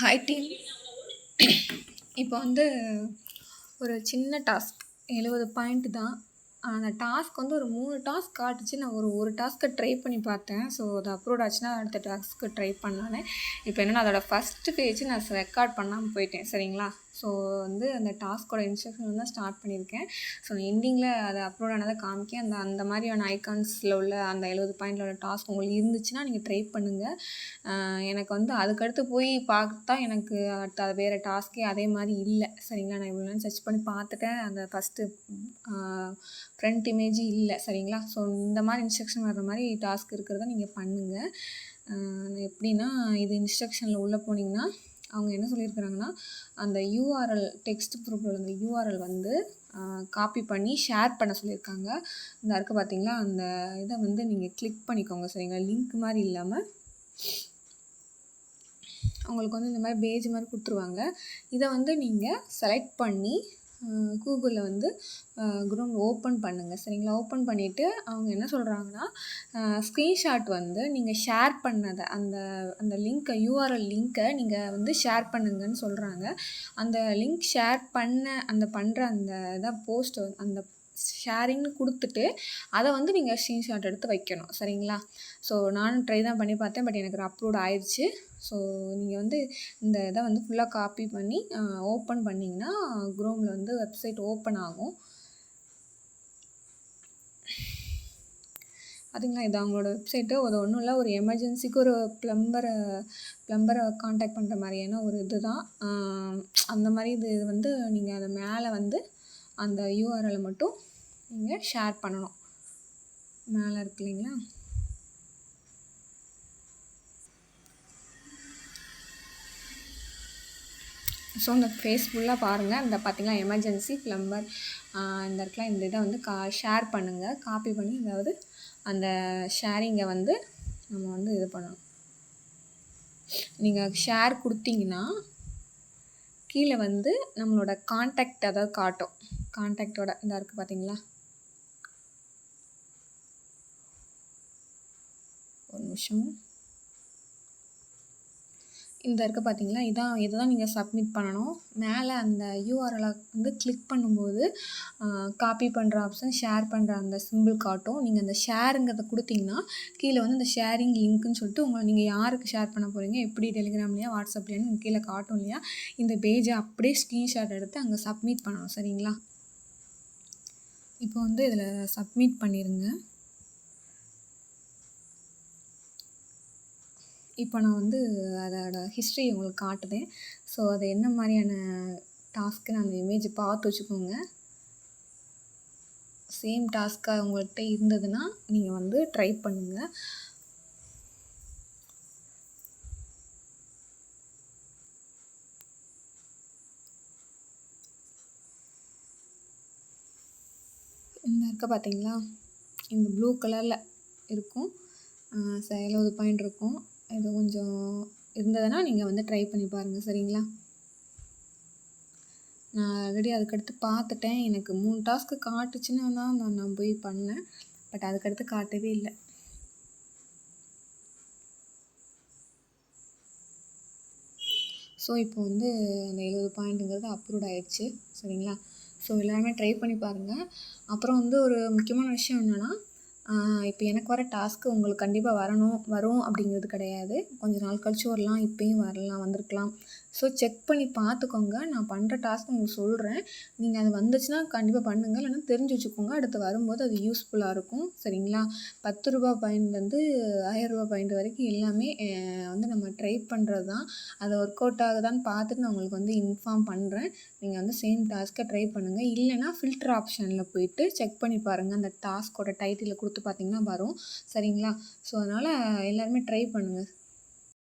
Hi team. இப்போ வந்து ஒரு சின்ன டாஸ்க் 70 பாயிண்ட் தான். அந்த டாஸ்க் வந்து ஒரு 3 டாஸ்க் காட்டுச்சு. நான் ஒரு டாஸ்க்கை ட்ரை பண்ணி பார்த்தேன். ஸோ அது அப்ரூவ் ஆச்சுன்னா அடுத்த டாஸ்க்கு ட்ரை பண்ணலான்னு. இப்போ என்னென்னா அதோட ஃபஸ்ட்டு பேஜ் நான் ரெக்கார்ட் பண்ணாமல் போயிட்டேன். சரிங்களா? ஸோ வந்து அந்த டாஸ்க்கோட இன்ஸ்ட்ரக்ஷன் தான் ஸ்டார்ட் பண்ணியிருக்கேன். ஸோ எண்டிங்கில் அதை அப்லோட் ஆனதை காமிக்க அந்த மாதிரியான ஐகான்ஸில் உள்ள அந்த 70 பாயிண்டில் உள்ள டாஸ்க் உங்களுக்கு இருந்துச்சுன்னா நீங்கள் ட்ரை பண்ணுங்கள். எனக்கு வந்து அதுக்கடுத்து போய் பார்த்தா எனக்கு அது வேறு டாஸ்க்கே அதே மாதிரி இல்லை. சரிங்களா? நான் இவ்வளோ நேரம் சர்ச் பண்ணி பார்த்துட்டேன். அந்த ஃபஸ்ட்டு ஃப்ரண்ட் இமேஜ் இல்லை. சரிங்களா? ஸோ இந்த மாதிரி இன்ஸ்ட்ரக்ஷன் வர்ற மாதிரி டாஸ்க் இருக்கிறத நீங்கள் பண்ணுங்கள். எப்படின்னா இது இன்ஸ்ட்ரக்ஷனில் உள்ளே போனீங்கன்னா அவங்க என்ன சொல்லியிருக்கிறாங்கன்னா, அந்த யூஆர்எல் டெக்ஸ்ட் ப்ரூஃபில் அந்த யூஆர்எல் வந்து காப்பி பண்ணி ஷேர் பண்ண சொல்லியிருக்காங்க. இந்த இருக்குது பார்த்தீங்களா, அந்த இதை வந்து நீங்கள் கிளிக் பண்ணிக்கோங்க. சரிங்களா? லிங்க் மாதிரி இல்லாமல் அவங்களுக்கு வந்து இந்த மாதிரி பேஜ் மாதிரி கொடுத்துருவாங்க. இதை வந்து நீங்கள் செலக்ட் பண்ணி கூகுளில் வந்து குரோம் ஓப்பன் பண்ணுங்கள். சரிங்களா? ஓப்பன் பண்ணிவிட்டு அவங்க என்ன சொல்கிறாங்கன்னா, ஸ்க்ரீன்ஷாட் வந்து நீங்கள் ஷேர் பண்ணதை அந்த லிங்க்கை யூஆர்எல் லிங்க்கை நீங்கள் வந்து ஷேர் பண்ணுங்கன்னு சொல்கிறாங்க. அந்த லிங்க் ஷேர் பண்ணுற அந்த இதை போஸ்ட் அந்த ஷேரிங்னு கொடுத்துட்டு அதை வந்து நீங்கள் ஸ்க்ரீன்ஷாட் எடுத்து வைக்கணும். சரிங்களா? ஸோ நானும் ட்ரை தான் பண்ணி பார்த்தேன். பட் எனக்கு அப்லோட் ஆயிடுச்சு. ஸோ நீங்கள் வந்து இந்த இதை வந்து ஃபுல்லாக காப்பி பண்ணி ஓப்பன் பண்ணிங்கன்னா குரோமில் வந்து வெப்சைட் ஓப்பன் ஆகும். அதுங்களா இது அவங்களோட வெப்சைட்டு. அது ஒன்றும் இல்லை, ஒரு எமர்ஜென்சிக்கு ஒரு ப்ளம்பரை காண்டாக்ட் பண்ணுற மாதிரியான ஒரு இது தான். அந்த மாதிரி இது வந்து நீங்கள் அதை மேலே வந்து அந்த யூஆர்எலை மட்டும் நீங்கள் ஷேர் பண்ணணும். மேலே இருக்கு இல்லைங்களா? ஸோ இந்த ஃபேஸ் ஃபுல்லாக பாருங்கள். இந்த பார்த்திங்களா எமர்ஜென்சி ப்ளம்பர் இந்த இடத்துல இந்த இதை வந்து ஷேர் பண்ணுங்கள். காப்பி பண்ணி அதாவது அந்த ஷேரிங்கை வந்து நம்ம வந்து இது பண்ணணும். நீங்கள் ஷேர் கொடுத்தீங்கன்னா கீழே வந்து நம்மளோட காண்டாக்ட் அதாவது காட்டும். காண்டாக்டோட இதாக இருக்குது பார்த்தீங்களா? ஒரு நிமிஷம். இந்த இருக்குது பார்த்தீங்களா? இதை தான் நீங்கள் சப்மிட் பண்ணணும். மேலே அந்த யூஆர்எலை வந்து கிளிக் பண்ணும்போது காப்பி பண்ணுற ஆப்ஷன், ஷேர் பண்ணுற அந்த சிம்பிள் காட்டும். நீங்கள் அந்த ஷேருங்கிறத கொடுத்தீங்கன்னா கீழே வந்து இந்த ஷேரிங் லிங்க்குன்னு சொல்லிட்டு நீங்கள் யாருக்கு ஷேர் பண்ண போகிறீங்க, எப்படி டெலிகிராம்லையா வாட்ஸ்அப்லையான்னு கீழே காட்டும் இல்லையா? இந்த பேஜை அப்படியே ஸ்க்ரீன்ஷாட் எடுத்து அங்கே சப்மிட் பண்ணணும். சரிங்களா? இப்போ வந்து இதில் சப்மிட் பண்ணிடுங்க. இப்போ நான் வந்து அதோட ஹிஸ்ட்ரி உங்களுக்கு காட்டுதேன். ஸோ அது என்ன மாதிரியான டாஸ்க்குன்னு அந்த இமேஜ் பார்த்து வச்சுக்கோங்க. சேம் டாஸ்க்காக உங்கள்கிட்ட இருந்ததுன்னா நீங்கள் வந்து ட்ரை பண்ணுங்கள். இந்த இருக்க பார்த்தீங்களா, இந்த ப்ளூ கலரில் இருக்கும். 70 பாயிண்ட் இருக்கும். இது கொஞ்சம் இருந்ததுன்னா நீங்கள் வந்து ட்ரை பண்ணி பாருங்கள். சரிங்களா? நான் ஆல்ரெடி அதுக்கடுத்து பார்த்துட்டேன். எனக்கு 3 டாஸ்க்கு காட்டுச்சுன்னு தான் நான் போய் பண்ணேன். பட் அதுக்கடுத்து காட்டவே இல்லை. ஸோ இப்போ வந்து அந்த 70 பாயிண்ட்டுங்கிறது அப்ரூவ் ஆகிடுச்சு. சரிங்களா? ஸோ எல்லாருமே ட்ரை பண்ணி பாருங்கள். அப்புறம் வந்து ஒரு முக்கியமான விஷயம் என்னென்னா, இப்போ எனக்கு வர டாஸ்க்கு உங்களுக்கு கண்டிப்பாக வரும் அப்படிங்கிறது கிடையாது. கொஞ்சம் நாள் கழிச்சு வரலாம், இப்போயும் வந்திருக்கலாம். ஸோ செக் பண்ணி பார்த்துக்கோங்க. நான் பண்ணுற டாஸ்க் உங்களுக்கு சொல்கிறேன். நீங்கள் அது வந்துச்சுன்னா கண்டிப்பாக பண்ணுங்கள். இல்லைன்னா தெரிஞ்சு வச்சுக்கோங்க. அடுத்து வரும்போது அது யூஸ்ஃபுல்லாக இருக்கும். சரிங்களா? ₹10 பாயிண்ட்லேருந்து ₹1000 பாயிண்ட் வரைக்கும் எல்லாமே வந்து நம்ம ட்ரை பண்ணுறது தான். அது ஒர்க் அவுட் ஆகுதான்னு பார்த்துட்டு நான் உங்களுக்கு வந்து இன்ஃபார்ம் பண்ணுறேன். நீங்கள் வந்து சேம் டாஸ்க்கை ட்ரை பண்ணுங்கள். இல்லைனா ஃபில்டர் ஆப்ஷனில் போயிட்டு செக் பண்ணி பாருங்கள். அந்த டாஸ்க்கோட டைட்டிலை கொடுத்து பார்த்தீங்கன்னா வரும். சரிங்களா? ஸோ அதனால் எல்லாருமே ட்ரை பண்ணுங்கள்.